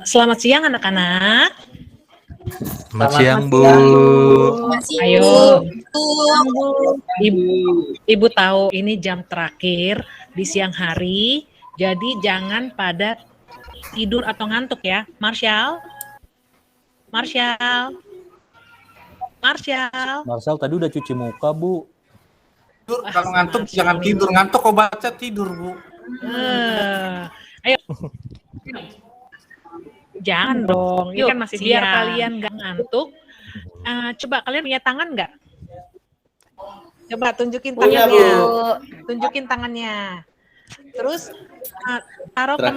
Selamat siang anak-anak. Selamat siang, Bu. Ayo. Ibu tahu ini jam terakhir di siang hari, jadi jangan pada tidur atau ngantuk ya. Marshall. Marcel tadi udah cuci muka, Bu. Tidur, kalau ngantuk jangan tidur. Ngantuk obatnya tidur, Bu. Ayo. Jangan dong, ini kan masih biar kalian gak ngantuk. Coba kalian punya tangan nggak? Coba tunjukin tangannya. Tunjukin tangannya. Terus taruh ke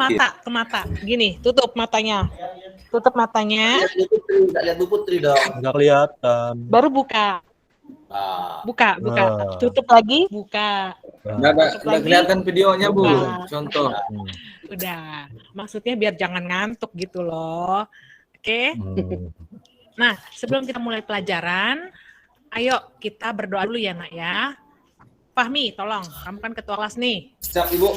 mata. Gini, tutup matanya. Tutup matanya. Nggak lihat Bu Putri dong. Nggak kelihatan. Baru buka. Buka. Tutup lagi, buka. Nggak kelihatan videonya, Bu. Contoh. Udah. Maksudnya biar jangan ngantuk gitu loh. Oke? Nah, sebelum kita mulai pelajaran, ayo kita berdoa dulu ya, Nak ya. Fahmi, tolong. Kamu kan ketua kelas nih. Siap, Ibu.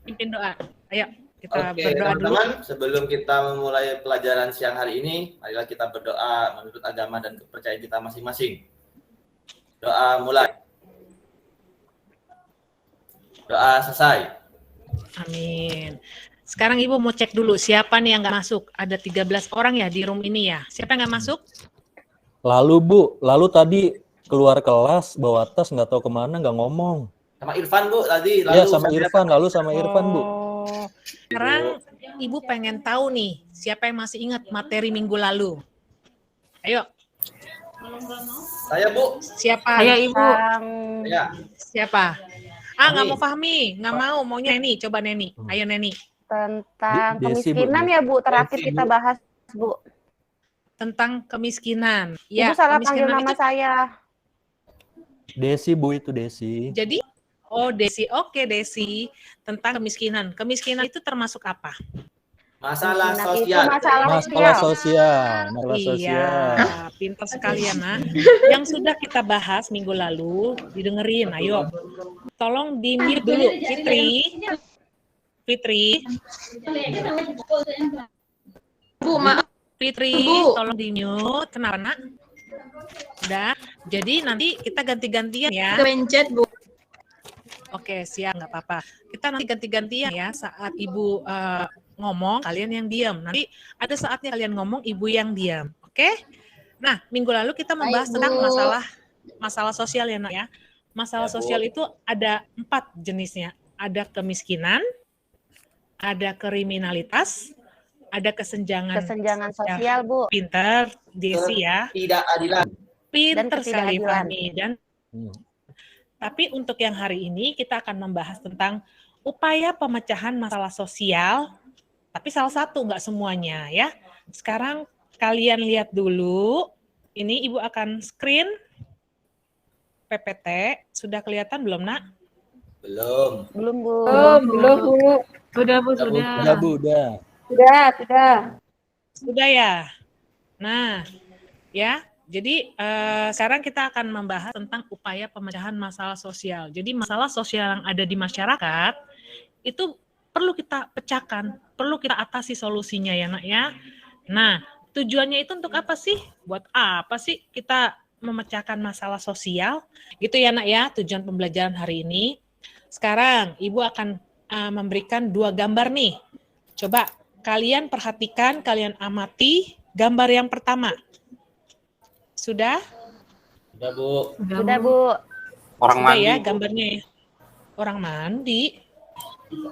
Pimpin doa. Ayo, kita Oke, berdoa dulu. teman-teman, sebelum kita memulai pelajaran siang hari ini, marilah kita berdoa menurut agama dan kepercayaan kita masing-masing. Doa mulai. Doa selesai. Amin. Sekarang Ibu mau cek dulu siapa nih yang nggak masuk. Ada 13 orang ya di room ini ya. Siapa yang nggak masuk? Lalu, Bu, tadi keluar kelas, bawa tas, nggak tahu kemana, nggak ngomong. Sama Irfan, Bu, tadi. Iya, sama Irfan. Lalu sama Irfan, Bu. Sekarang Ibu pengen tahu nih, siapa yang masih ingat materi minggu lalu? Ayo. Saya, Bu. Siapa? Saya Ibu. Ya. Siapa? Nggak mau Fahmi, nggak mau. Maunya Neni. Coba Neni. Ayo Neni. Tentang Desi, kemiskinan Bu. ya Bu, terakhir kita bahas Bu. Tentang kemiskinan. Ibu salah panggil kemiskinan nama itu, saya. Desi, Bu, itu Desi. jadi, Desi. Oke, Desi. Tentang kemiskinan. Kemiskinan itu termasuk apa? Masalah Kemiskinan sosial. Itu masalah Masalah sosial. sosial. Iya, pintar sekali ya, Nak. Yang sudah kita bahas minggu lalu, didengerin. Ayo, tolong di-mute dulu, Fitri. Bu, maaf. Fitri, Bu. tolong di-mute. Kenapa, Nak? Udah. Jadi nanti kita ganti-gantian ya. Kemencet Bu. Oke, siap, nggak apa-apa. Kita nanti ganti-gantian ya saat Ibu ngomong, kalian yang diam. Nanti ada saatnya kalian ngomong, Ibu yang diam. Oke? Nah, minggu lalu kita membahas tentang masalah sosial ya, Nak ya. Masalah sosial itu ada 4 jenisnya. Ada kemiskinan, ada kriminalitas, ada kesenjangan sosial Bu. Pinter, Desi ya. Tidak adilan. Pinter sekali ketidakadilan. Fahmi. Tapi untuk yang hari ini kita akan membahas tentang upaya pemecahan masalah sosial, tapi salah satu, nggak semuanya ya. Sekarang kalian lihat dulu, ini Ibu akan screen PPT, sudah kelihatan belum, Nak? Belum. Belum Bu. Belum, Bu. Sudah Bu, Udah, Bu, udah. Sudah ya? Nah, ya. Jadi sekarang kita akan membahas tentang upaya pemecahan masalah sosial. Jadi masalah sosial yang ada di masyarakat itu perlu kita pecahkan, perlu kita atasi solusinya ya, Nak ya. Nah, tujuannya itu untuk apa sih? Buat apa sih kita memecahkan masalah sosial? Gitu ya, Nak ya, tujuan pembelajaran hari ini. Sekarang Ibu akan memberikan 2 gambar nih. Coba kalian perhatikan, kalian amati gambar yang pertama. Sudah? Sudah, Bu. Sudah Bu. Orang Sudah mandi. ya gambarnya ya. Orang mandi.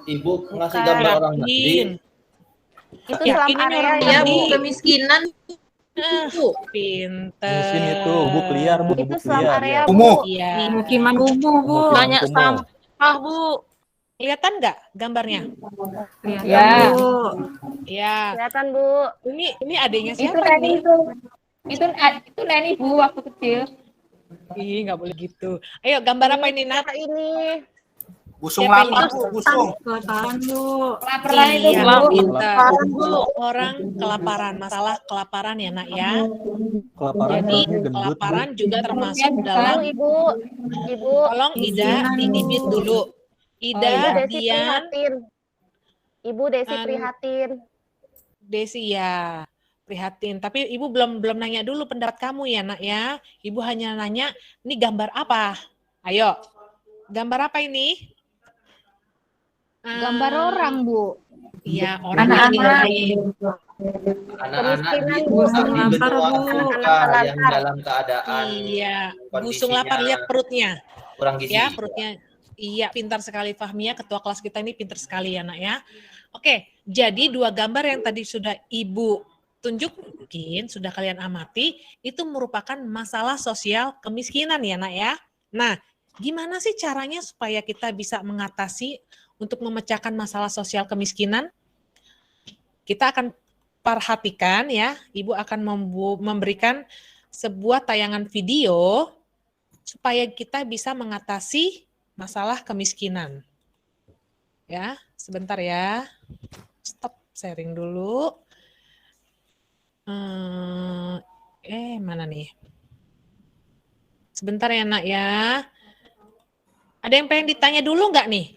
Ibu ngasih gambar orang mandi. Itu Ya, selam ini area orang ya mandi. Bu. Kemiskinan. Pinter. Di sini tuh, bubuk liar, Bu, Itu bubuk selam liar. area Ya. Bu. Kumuh. Iya. Pemukiman kumuh Bu. Pemukiman Banyak kumuh. sampah Bu. Kelihatan nggak gambarnya? Ya. Ya. Kelihatan Bu. Ini adiknya siapa ini? Itu Leni Bu waktu kecil. Ih, nggak boleh gitu. Ayo gambar apa ini, Nat? Ini. Busung Siapa lapar, ini? Bu. Busung. Kelaparan Bu. Kelaparan itu Iya, Bu. pinter. Orang kelaparan, masalah kelaparan ya, Nak ya. Kelaparan Jadi perutnya gendut, Bu. kelaparan juga termasuk Tolong dalam. Ibu. Tolong Ida di-mute dulu. Ida, Ibu Desi Dian, prihatin. Ibu Desi An- prihatin. Desi ya, prihatin. Tapi Ibu belum nanya dulu pendapat kamu ya, Nak ya. Ibu hanya nanya, ini gambar apa? Ayo, gambar apa ini? Gambar orang, Bu. Iya, orang yang Anak-anak. lain. Anak-anak di Busung lapar, benua Bu. Afrika yang dalam keadaan Iya, busung kondisinya lapar, lihat perutnya. kurang gizi. Ya, perutnya. Iya, pintar sekali Fahmia, ketua kelas kita ini pintar sekali ya, Nak ya. Oke, jadi 2 gambar yang tadi sudah Ibu tunjuk, mungkin sudah kalian amati, itu merupakan masalah sosial kemiskinan ya, Nak ya. Nah, gimana sih caranya supaya kita bisa mengatasi untuk memecahkan masalah sosial kemiskinan? Kita akan perhatikan ya, Ibu akan memberikan sebuah tayangan video supaya kita bisa mengatasi masalah kemiskinan. Ya, sebentar ya. Stop sharing dulu. Mana nih? Sebentar ya, Nak ya. Ada yang pengen ditanya dulu nggak nih?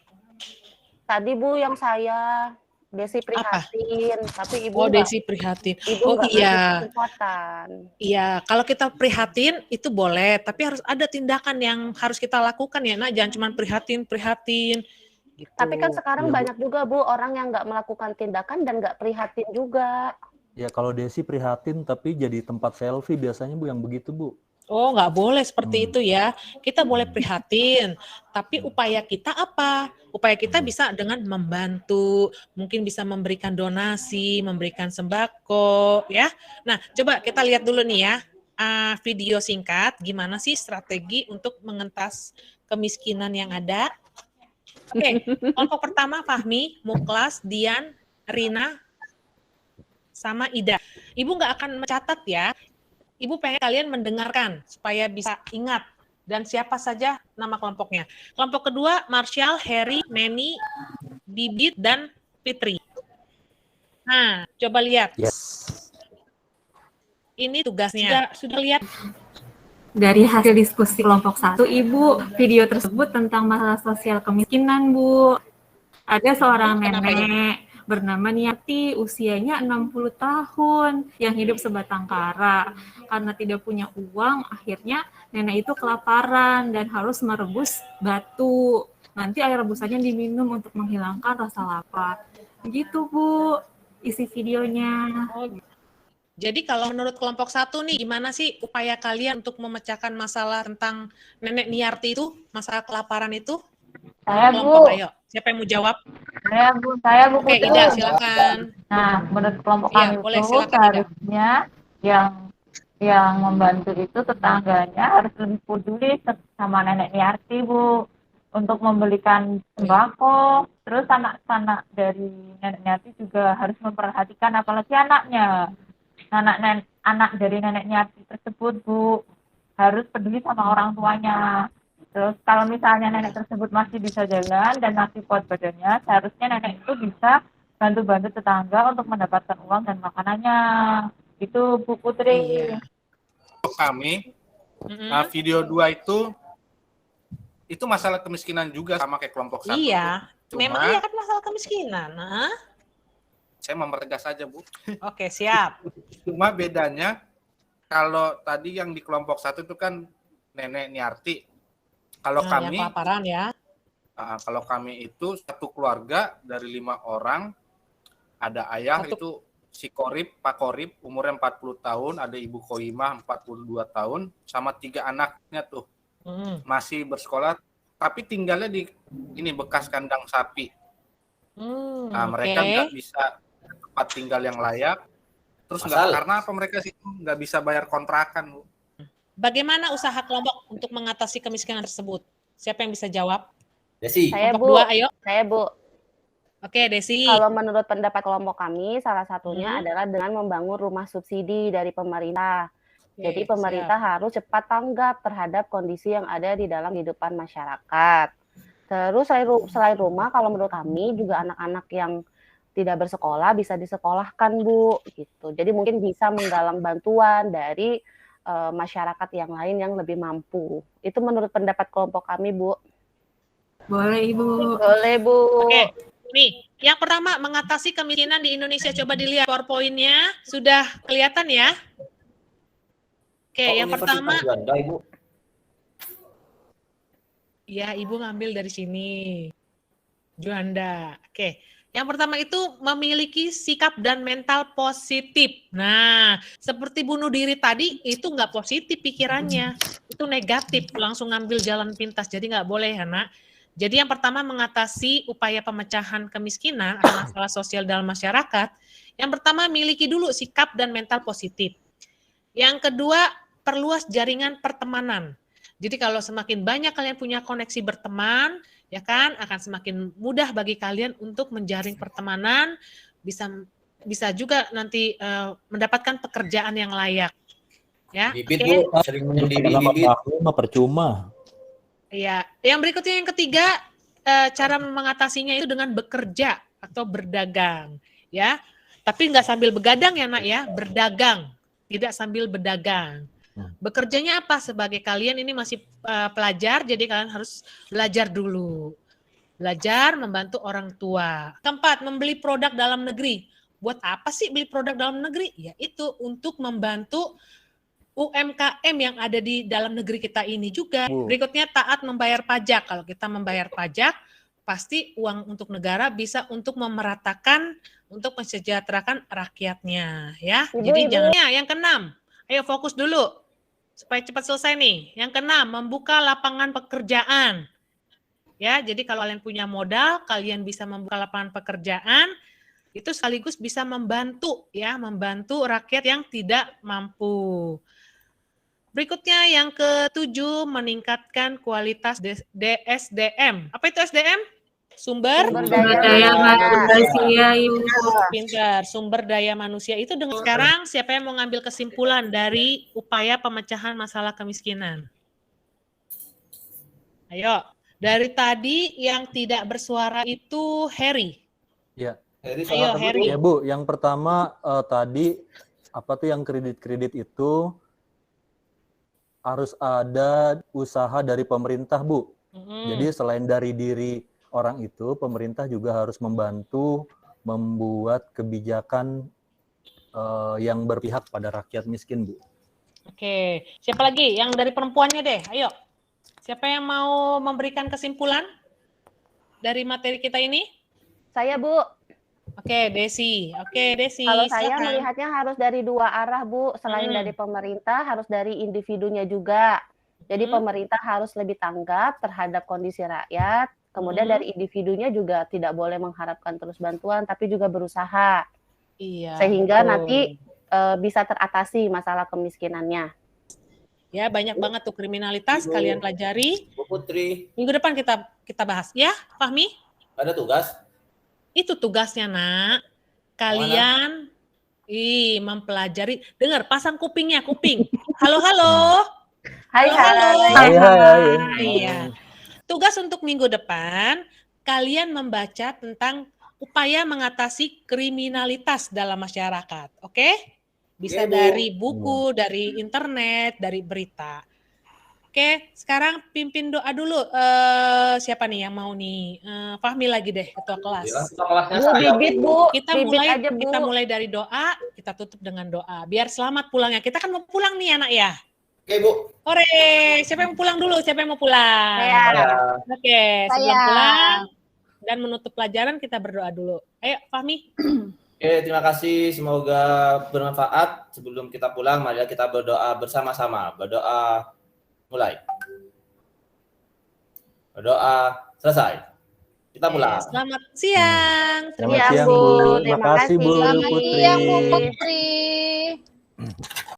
Tadi Bu yang saya Desi prihatin, tapi Ibu Oh, nggak- Desi prihatin. Ibu Oh nggak iya. ngasih kesempatan. Iya, kalau kita prihatin itu boleh, tapi harus ada tindakan yang harus kita lakukan ya, Nak. Jangan cuma prihatin. Gitu. Tapi kan sekarang Iya, Bu. banyak juga Bu orang yang nggak melakukan tindakan dan nggak prihatin juga. Ya kalau Desi prihatin tapi jadi tempat selfie biasanya Bu yang begitu Bu. Oh, nggak boleh seperti itu ya. Kita boleh prihatin, tapi upaya kita apa? Upaya kita bisa dengan membantu, mungkin bisa memberikan donasi, memberikan sembako, ya. Nah, coba kita lihat dulu nih ya, video singkat, gimana sih strategi untuk mengentas kemiskinan yang ada. Oke, kelompok pertama Fahmi, Muklas, Dian, Rina, sama Ida. Ibu nggak akan mencatat ya. Ibu pengen kalian mendengarkan supaya bisa ingat dan siapa saja nama kelompoknya. Kelompok kedua Marshall, Harry, Neni, Bibit, dan Fitri. Nah, coba lihat. Yes. Ini tugasnya. Sudah lihat? Dari hasil diskusi kelompok 1, Ibu, video tersebut tentang masalah sosial kemiskinan, Bu. Ada seorang Kenapa nenek bernama Niati, usianya 60 tahun, yang hidup sebatang kara. Karena tidak punya uang, akhirnya nenek itu kelaparan dan harus merebus batu. Nanti air rebusannya diminum untuk menghilangkan rasa lapar. Begitu, Bu, isi videonya. Oh, jadi kalau menurut kelompok 1 nih, gimana sih upaya kalian untuk memecahkan masalah tentang nenek Niarti itu, masalah kelaparan itu? Saya, Kelompok, Bu. ayo. Siapa yang mau jawab? Saya Bu Oke, Putri. Ida, silakan. Nah, menurut kelompok Iya, kami boleh, itu silakan, Ida. seharusnya yang membantu itu tetangganya harus lebih peduli sama nenek Niarti, Bu, untuk membelikan sembako. Terus anak-anak dari nenek Niarti juga harus memperhatikan apalagi anaknya. Anak dari nenek Niarti tersebut, Bu, harus peduli sama orang tuanya. Terus kalau misalnya nenek tersebut masih bisa jalan dan masih kuat badannya, seharusnya nenek itu bisa bantu-bantu tetangga untuk mendapatkan uang dan makanannya. Itu Bu Putri. Iya. Untuk kami, Mm-mm. video 2 itu masalah kemiskinan juga sama kayak kelompok 1. Iya, Cuma memang iya kan masalah kemiskinan. Nah, saya mempertegas saja, Bu. oke, siap. Cuma bedanya kalau tadi yang di kelompok 1 itu kan nenek Niarti. Kalau Nah, yang kami kelaparan ya. kalau kami itu satu keluarga dari 5 orang, ada ayah itu si Korib, Pak Korib, umurnya 40 tahun, ada Ibu Koimah 42 tahun, sama 3 anaknya tuh masih bersekolah, tapi tinggalnya di ini bekas kandang sapi. Nah, mereka nggak bisa tempat tinggal yang layak. Terus nggak, karena apa mereka sih nggak bisa bayar kontrakan, Bu. Bagaimana usaha kelompok untuk mengatasi kemiskinan tersebut? Siapa yang bisa jawab? Desi. Saya Kelompok Bu. 2, ayo. Saya Bu. Oke, Desi. Kalau menurut pendapat kelompok kami, salah satunya adalah dengan membangun rumah subsidi dari pemerintah. Oke, Jadi pemerintah harus cepat tanggap terhadap kondisi yang ada di dalam kehidupan masyarakat. Terus selain rumah, kalau menurut kami juga anak-anak yang tidak bersekolah bisa disekolahkan, Bu. Gitu. Jadi mungkin bisa menggalang bantuan dari masyarakat yang lain yang lebih mampu. Itu menurut pendapat kelompok kami, Bu. Boleh, Ibu. Boleh, Bu. Oke, Nih, yang pertama mengatasi kemiskinan di Indonesia. Coba dilihat PowerPoint-nya, sudah kelihatan ya? Oke, yang Universitas pertama, Juanda, Ibu. ya Ibu ngambil dari sini. Juanda. Oke. Yang pertama itu memiliki sikap dan mental positif. Nah, seperti bunuh diri tadi, itu nggak positif pikirannya. Itu negatif, langsung ngambil jalan pintas. Jadi nggak boleh ya, Nak. Jadi yang pertama mengatasi upaya pemecahan kemiskinan atau masalah sosial dalam masyarakat. Yang pertama miliki dulu sikap dan mental positif. Yang kedua perluas jaringan pertemanan. Jadi kalau semakin banyak kalian punya koneksi berteman, ya kan, akan semakin mudah bagi kalian untuk menjaring pertemanan, bisa juga nanti mendapatkan pekerjaan yang layak. Ya, Bibit, oke. Bu, sering menyendiri Nama bibit. mah percuma. Iya, yang berikutnya yang ketiga, cara mengatasinya itu dengan bekerja atau berdagang, ya. Tapi nggak sambil begadang ya, Nak ya, berdagang, tidak sambil berdagang. Bekerjanya apa? Sebagai kalian ini masih pelajar, jadi kalian harus belajar dulu. Belajar membantu orang tua. Keempat, membeli produk dalam negeri. Buat apa sih beli produk dalam negeri? Ya itu untuk membantu UMKM yang ada di dalam negeri kita ini juga. Berikutnya taat membayar pajak. Kalau kita membayar pajak, pasti uang untuk negara bisa untuk memeratakan, untuk mensejahterakan rakyatnya. Ya, jadi jangan. Yang keenam, ayo fokus dulu supaya cepat selesai nih. Yang keenam, membuka lapangan pekerjaan. Ya, jadi kalau kalian punya modal, kalian bisa membuka lapangan pekerjaan. Itu sekaligus bisa membantu ya, membantu rakyat yang tidak mampu. Berikutnya yang ketujuh, meningkatkan kualitas DSDM. Apa itu SDM? Sumber daya manusia, Ibu. Pintar. Sumber daya manusia itu dengan sekarang siapa yang mau ngambil kesimpulan dari upaya pemecahan masalah kemiskinan? Ayo, dari tadi yang tidak bersuara itu Harry. Ya. Ayo Harry. Ya Bu, yang pertama tadi apa tuh yang kredit-kredit itu harus ada usaha dari pemerintah, Bu. Jadi selain dari diri orang itu, pemerintah juga harus membantu membuat kebijakan yang berpihak pada rakyat miskin, Bu. Oke, siapa lagi? Yang dari perempuannya deh, ayo. Siapa yang mau memberikan kesimpulan dari materi kita ini? Saya, Bu. Oke, Desi. Oke, Desi. Kalau saya silakan. melihatnya harus dari dua arah, Bu. Selain dari pemerintah, harus dari individunya juga. Jadi pemerintah harus lebih tanggap terhadap kondisi rakyat. Kemudian dari individunya juga tidak boleh mengharapkan terus bantuan, tapi juga berusaha. Iya. Sehingga betul. nanti bisa teratasi masalah kemiskinannya. Ya, banyak banget tuh kriminalitas kalian pelajari. Bu Putri. Minggu depan kita bahas. Ya, Fahmi? Ada tugas? Itu tugasnya, Nak. Kalian mempelajari. Dengar, pasang kupingnya, kuping. Halo, halo. Hai, Halo. Hai. Iya. Tugas untuk minggu depan, kalian membaca tentang upaya mengatasi kriminalitas dalam masyarakat. Oke? Bisa dari buku, dari internet, dari berita. Oke, sekarang pimpin doa dulu. Siapa nih yang mau nih? Fahmi lagi deh, ketua kelas. Bu, Bibit, Bu. Kita Bibit mulai aja, Bu. kita mulai dari doa, kita tutup dengan doa. Biar selamat pulangnya. Kita kan mau pulang nih anak ya. Oke, Bu. Hore, siapa yang mau pulang dulu? Siapa yang mau pulang? Saya. Oke, sebelum pulang dan menutup pelajaran kita berdoa dulu. Ayo, Fahmi. Oke, terima kasih. Semoga bermanfaat. Sebelum kita pulang, mari kita berdoa bersama-sama. Berdoa mulai. Berdoa selesai. Kita pulang. Selamat siang. Selamat siang, Bu. Terima kasih, Bu Putri. Selamat siang, Bu Putri.